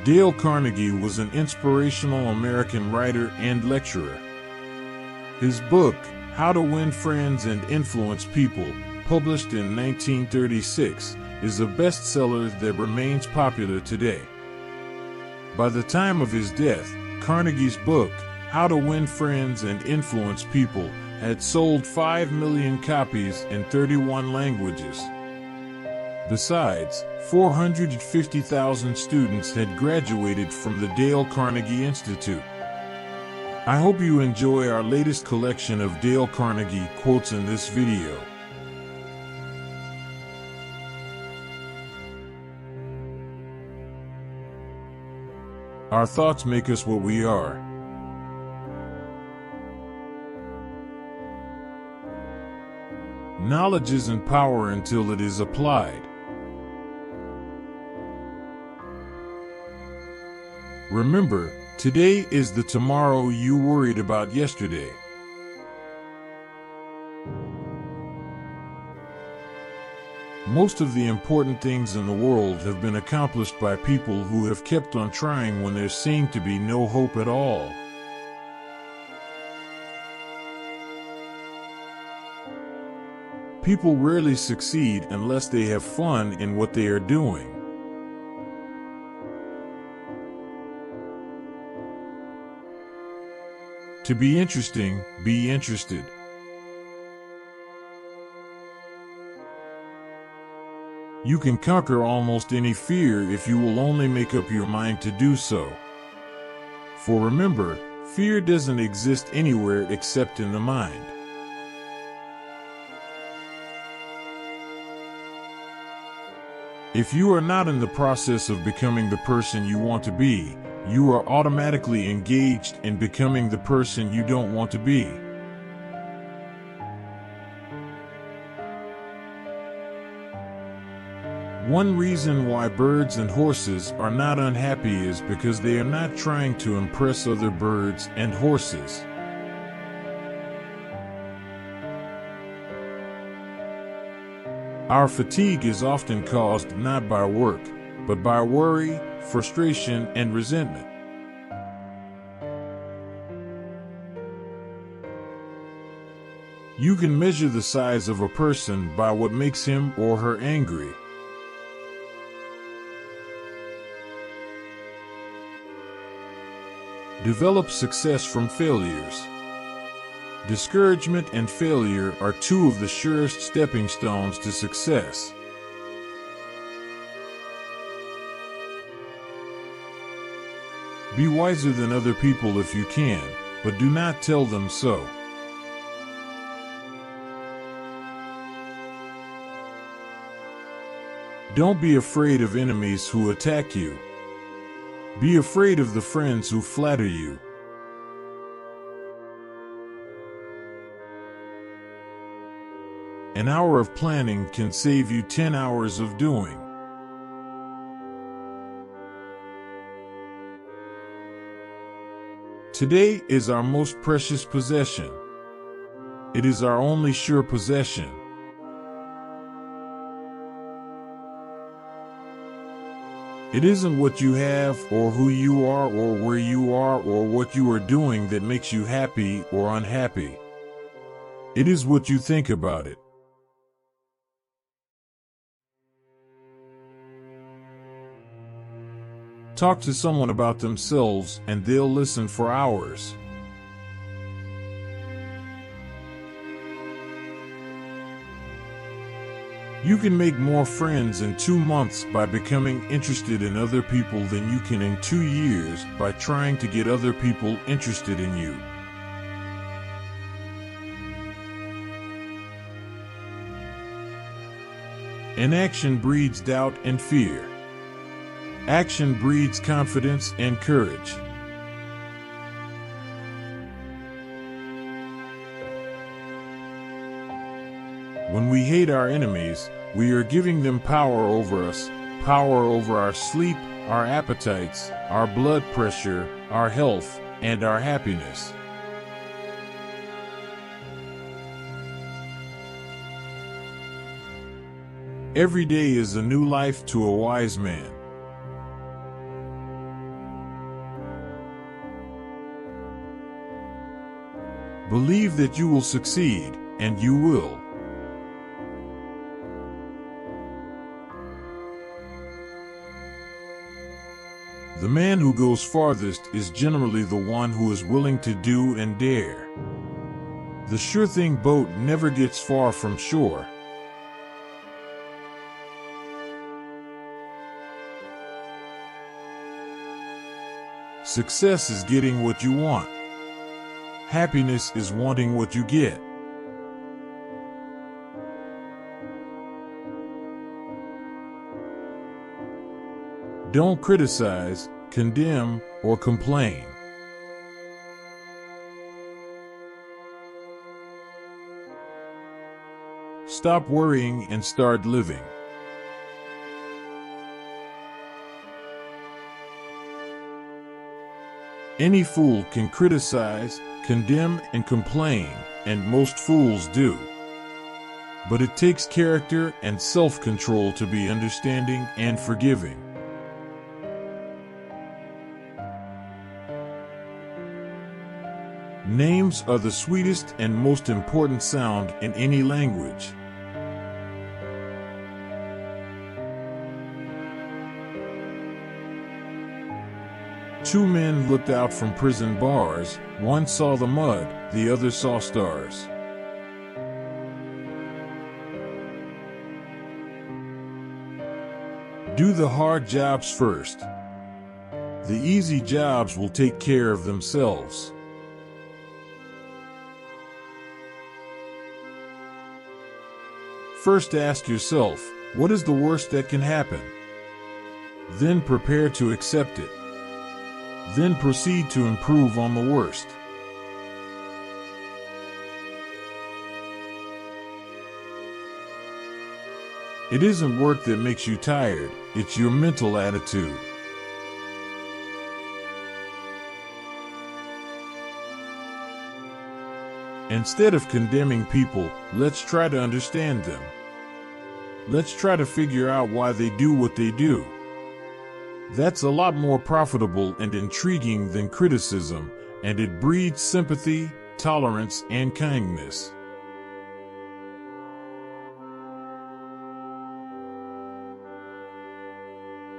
Dale Carnegie was an inspirational American writer and lecturer. His book, How to Win Friends and Influence People, published in 1936, is a bestseller that remains popular today. By the time of his death, Carnegie's book, How to Win Friends and Influence People, had sold 5 million copies in 31 languages. Besides, 450,000 students had graduated from the Dale Carnegie Institute. I hope you enjoy our latest collection of Dale Carnegie quotes in this video. Our thoughts make us what we are. Knowledge isn't power until it is applied. Remember, today is the tomorrow you worried about yesterday. Most of the important things in the world have been accomplished by people who have kept on trying when there seemed to be no hope at all. People rarely succeed unless they have fun in what they are doing. To be interesting, be interested. You can conquer almost any fear if you will only make up your mind to do so. For remember, fear doesn't exist anywhere except in the mind. If you are not in the process of becoming the person you want to be, you are automatically engaged in becoming the person you don't want to be. One reason why birds and horses are not unhappy is because they are not trying to impress other birds and horses. Our fatigue is often caused not by work, but by worry, frustration, and resentment. You can measure the size of a person by what makes him or her angry. Develop success from failures. Discouragement and failure are two of the surest stepping stones to success. Be wiser than other people if you can, but do not tell them so. Don't be afraid of enemies who attack you. Be afraid of the friends who flatter you. An hour of planning can save you 10 hours of doing. Today is our most precious possession. It is our only sure possession. It isn't what you have or who you are or where you are or what you are doing that makes you happy or unhappy. It is what you think about it. Talk to someone about themselves and they'll listen for hours. You can make more friends in 2 months by becoming interested in other people than you can in 2 years by trying to get other people interested in you. Inaction breeds doubt and fear. Action breeds confidence and courage. When we hate our enemies, we are giving them power over us, power over our sleep, our appetites, our blood pressure, our health, and our happiness. Every day is a new life to a wise man. Believe that you will succeed, and you will. The man who goes farthest is generally the one who is willing to do and dare. The sure-thing boat never gets far from shore. Success is getting what you want. Happiness is wanting what you get. Don't criticize, condemn, or complain. Stop worrying and start living. Any fool can criticize, condemn, and complain, and most fools do. But it takes character and self-control to be understanding and forgiving. Names are the sweetest and most important sound in any language. Two men looked out from prison bars. One saw the mud, the other saw stars. Do the hard jobs first. The easy jobs will take care of themselves. First ask yourself, what is the worst that can happen? Then prepare to accept it. Then proceed to improve on the worst. It isn't work that makes you tired, it's your mental attitude. Instead of condemning people, let's try to understand them. Let's try to figure out why they do what they do. That's a lot more profitable and intriguing than criticism, and it breeds sympathy, tolerance, and kindness.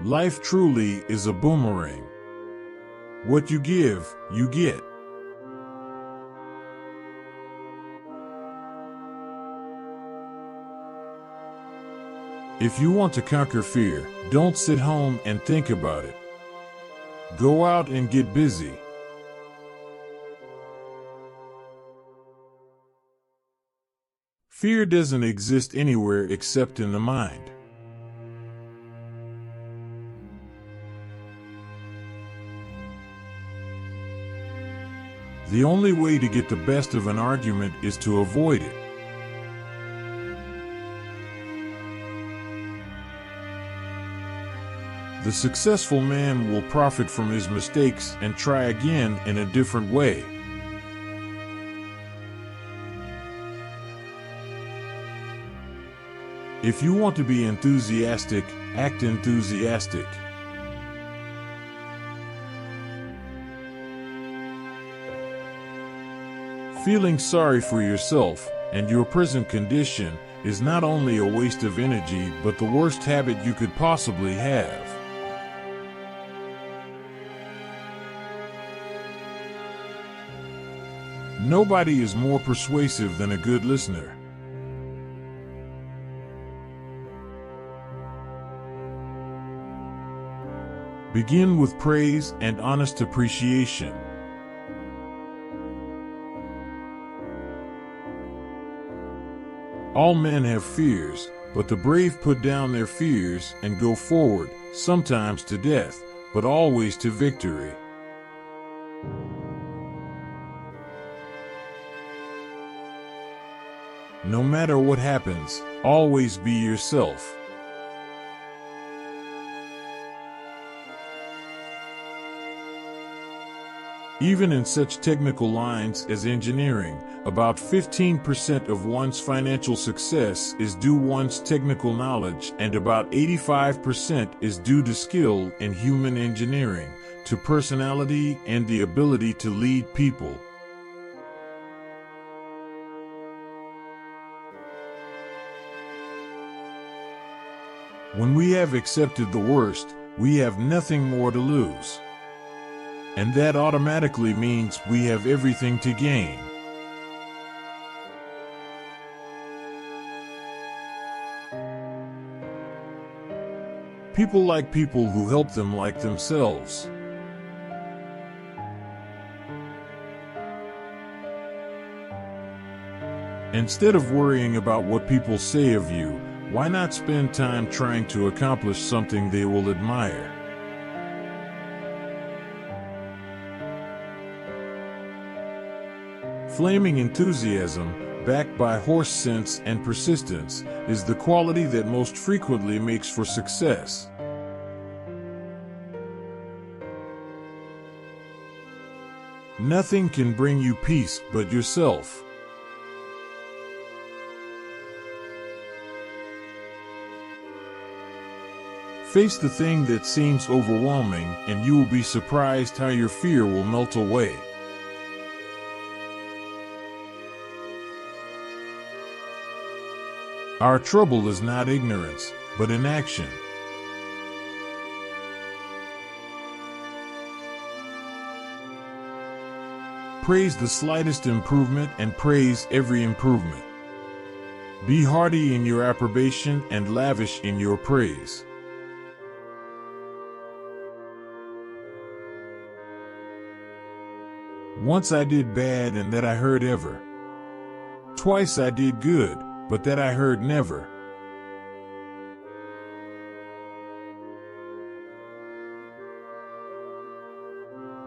Life truly is a boomerang. What you give, you get. If you want to conquer fear, don't sit home and think about it. Go out and get busy. Fear doesn't exist anywhere except in the mind. The only way to get the best of an argument is to avoid it. The successful man will profit from his mistakes and try again in a different way. If you want to be enthusiastic, act enthusiastic. Feeling sorry for yourself and your present condition is not only a waste of energy but the worst habit you could possibly have. Nobody is more persuasive than a good listener. Begin with praise and honest appreciation. All men have fears, but the brave put down their fears and go forward, sometimes to death, but always to victory. No matter what happens, always be yourself. Even in such technical lines as engineering, about 15% of one's financial success is due one's technical knowledge, and about 85% is due to skill in human engineering, to personality and the ability to lead people. When we have accepted the worst, we have nothing more to lose. And that automatically means we have everything to gain. People like people who help them like themselves. Instead of worrying about what people say of you, why not spend time trying to accomplish something they will admire? Flaming enthusiasm, backed by horse sense and persistence, is the quality that most frequently makes for success. Nothing can bring you peace but yourself. Face the thing that seems overwhelming, and you will be surprised how your fear will melt away. Our trouble is not ignorance, but inaction. Praise the slightest improvement and praise every improvement. Be hearty in your approbation and lavish in your praise. Once I did bad and that I heard ever. Twice I did good, but that I heard never.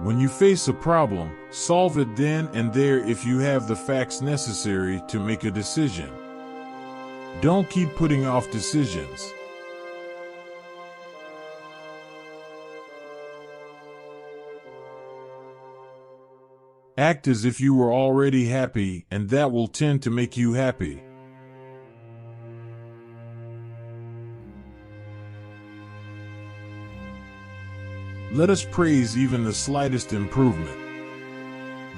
When you face a problem, solve it then and there if you have the facts necessary to make a decision. Don't keep putting off decisions. Act as if you were already happy, and that will tend to make you happy. Let us praise even the slightest improvement.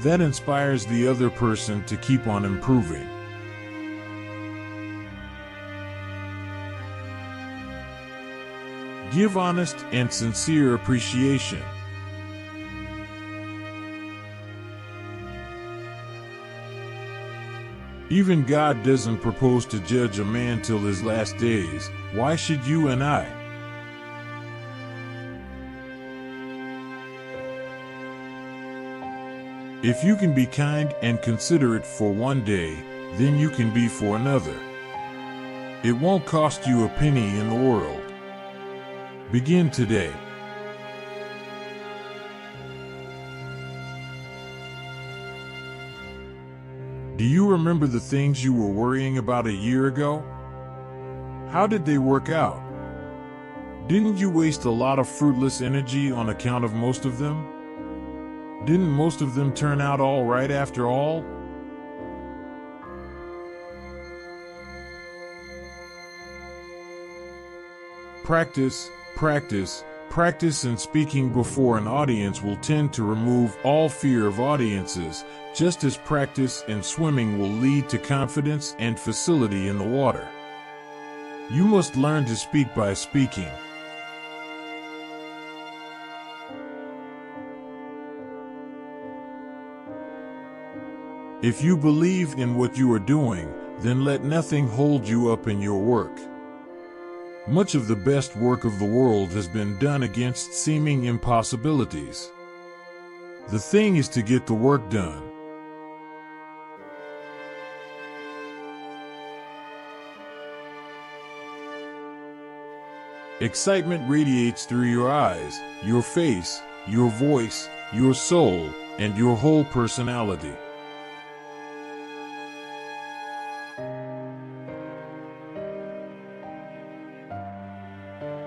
That inspires the other person to keep on improving. Give honest and sincere appreciation. Even God doesn't propose to judge a man till his last days. Why should you and I? If you can be kind and considerate for one day, then you can be for another. It won't cost you a penny in the world. Begin today. Do you remember the things you were worrying about a year ago? How did they work out? Didn't you waste a lot of fruitless energy on account of most of them? Didn't most of them turn out all right after all? Practice, practice, practice in speaking before an audience will tend to remove all fear of audiences, just as practice in swimming will lead to confidence and facility in the water. You must learn to speak by speaking. If you believe in what you are doing, then let nothing hold you up in your work. Much of the best work of the world has been done against seeming impossibilities. The thing is to get the work done. Excitement radiates through your eyes, your face, your voice, your soul, and your whole personality.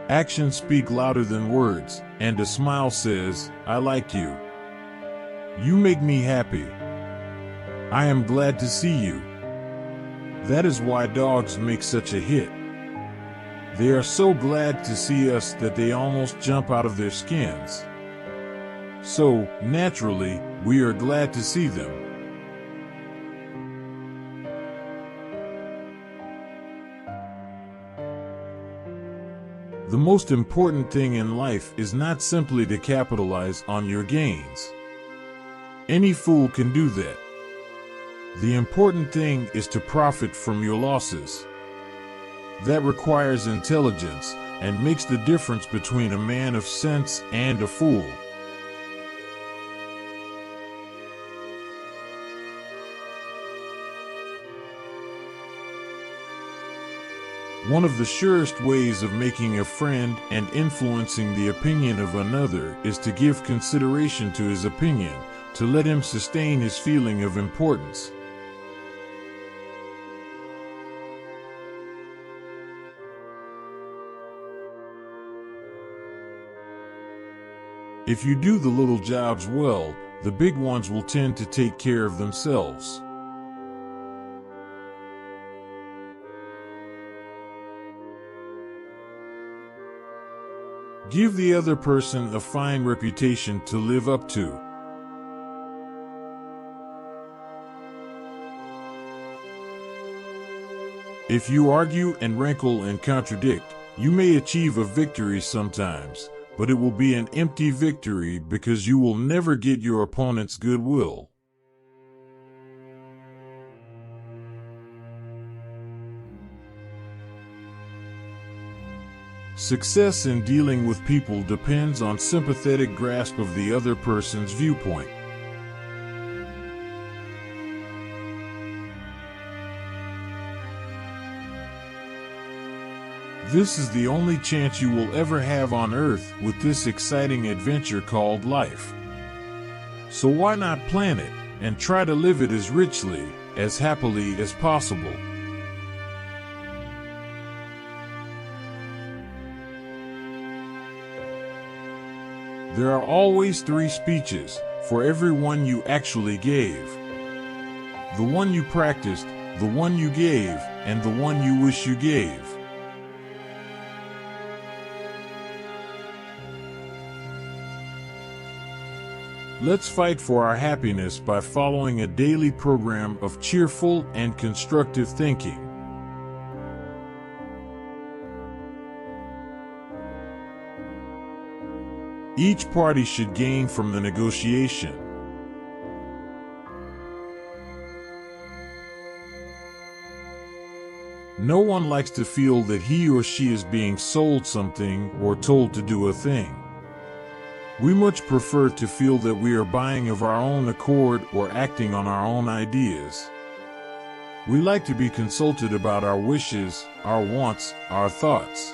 Actions speak louder than words, and a smile says, "I like you. You make me happy. I am glad to see you." That is why dogs make such a hit. They are so glad to see us that they almost jump out of their skins. So, naturally, we are glad to see them. The most important thing in life is not simply to capitalize on your gains. Any fool can do that. The important thing is to profit from your losses. That requires intelligence and makes the difference between a man of sense and a fool. One of the surest ways of making a friend and influencing the opinion of another is to give consideration to his opinion, to let him sustain his feeling of importance. If you do the little jobs well, the big ones will tend to take care of themselves. Give the other person a fine reputation to live up to. If you argue and rankle and contradict, you may achieve a victory sometimes, but it will be an empty victory because you will never get your opponent's goodwill. Success in dealing with people depends on sympathetic grasp of the other person's viewpoint. This is the only chance you will ever have on earth with this exciting adventure called life. So why not plan it and try to live it as richly, as happily as possible? There are always 3 speeches for every one you actually gave. The one you practiced, the one you gave, and the one you wish you gave. Let's fight for our happiness by following a daily program of cheerful and constructive thinking. Each party should gain from the negotiation. No one likes to feel that he or she is being sold something or told to do a thing. We much prefer to feel that we are buying of our own accord or acting on our own ideas. We like to be consulted about our wishes, our wants, our thoughts.